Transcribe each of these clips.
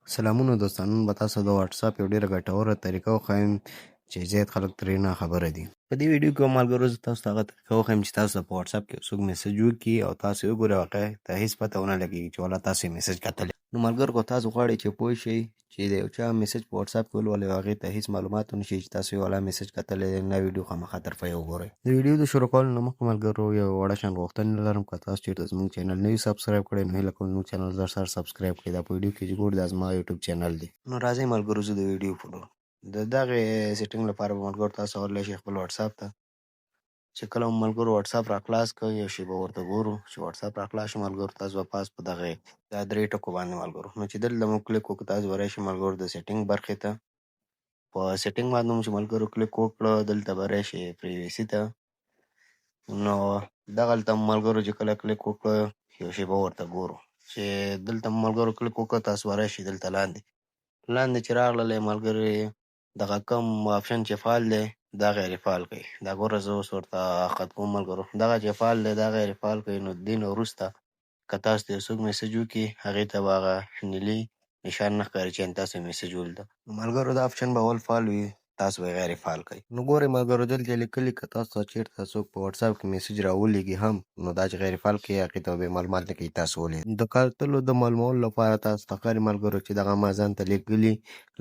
سلامونه دوستانو، نن به تاسو د واتساپ یو ډېره ګټوره طریقه وښایم چې زیات خلک ترې ناخبره دي. په دې ویډیو کې ملګرو زه تاسو ته هغه طریقه وښایم چې تاسو په واتساپ کې څوک میسج وکړي او تاسو یې وګورئ، هغه ته هېڅ پته ونه لګېږي چې والله تاسو یې میسج کتلی. نو ملګرو که تاسو غواړئ چې پوه شئ چې د یو چا میسج په واتساپ کې ولولئ او هغې ته هېڅ معلومات ونه شي چې تاسو یې والله میسج کتلی دی، نو دا ویډیو خامخا تر پایه وګورئ. د ویډیو د شروع کولو نه مخکې ملګرو یو وړه شان غوښتنه لرم، که تاسو چېرته زموږ چینل نه وي سبسکرایب کړی نو هیله کوم زموږ چینل زر سره سبسکرایب کړئ. دا په ویډیو کې چې ګورئ دا زما یوټیوب چینل دی. نو راځئ ملګرو زه د ویډیو په د دغې سیټینګ لپاره به ملګرو تاسو کولی شئ خپل واتساپ ته چې کله مو ملګرو واتساپ را خلاص کړئ یو شېبه ورته ګورو چې واتساپ را خلاص شي ملګرو، تاسو به پاس په دغې دا درې ټکو باندې ملګرو نو چې دلته مو کلیک وکړو تاسو به راشئ ملګرو د سیټینګ برخې ته. په سیټینګ باندې مو چې ملګرو کلیک وکړه دلته به راشئ پریویسي ته. نو دغلته مو ملګرو چې کله کلیک وکړه یو شېبه ورته ګورو چې دلته مو ملګرو کلیک وکړه تاسو به راشئ دلته لاندې چې راغللی ملګري دغه کوم آپشن چې فعال دی دا غیر فعال کړئ. دا ګوره زه اوس ورته خط کوم ملګرو، دغه چې فعال دی دا غیر فعال کړئ. نو د دې نه وروسته که تاسو ته یو څوک میسج وکړي هغې ته به هغه نیلي نشان نه ښکاري چې تاسو یې میسج ولیده. نو ملګرو دا آپشن به اول فعال وي، تاسو به یې غیر فعال کړئ. نو ګورئ ملګرو دلته لیکلي که تاسو ته چېرته څوک په واتساپ کې میسج راولېږي هم نو دا چې غیر فعال کړئ هغې ته به معلومات نه کوي تاسو ولې. د کتلو د معلومولو لپاره تاسو ته ښکاري ملګرو چې دغه ما ځان ته لیکلي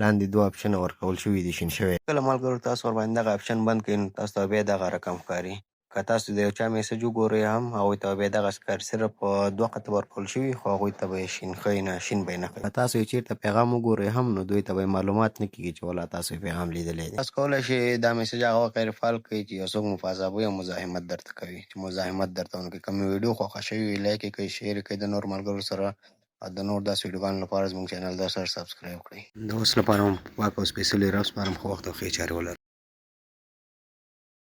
لاندې دوه آپشنه ورکول شوي دي شین شوی. کله ملګرو تاسو ورباندې دغه آپشن بند کړئ نو تاسو ته بیا دغه رقم ښکاري. که تاسو د یو چا میسج وګورئ هم هغوی ته بیا دغسې ښکاري، صرف دوه خطه ورکول شوي خو هغوی ته به یې شین ښیي نه، شین به یې نه ښیي. که تاسو یې چېرته پیغام وګورئ هم نو دوی ته به یې معلومات نه کېږي چې والله تاسو یې پیغام لیدلی دی. تاسو کولی شئ دا میسج هغه وخت غیر فعال کړئ چې یو څوک مو په عذابوي او مزاحمت درته کوي، چې مزاحمت درته ونه کړي. که مې ویډیو خوښه شوې وي لایک یې کړئ، شیر یې کړئ د نورو ملګرو سره او د نور داسې ویډیوګانو لپاره زموږ چینل در سره سبسکرایب کړئ. د اوس لپاره هم پاک او سپېڅلي رب سپارم. ښه وخت او ښې چارې ولرئ.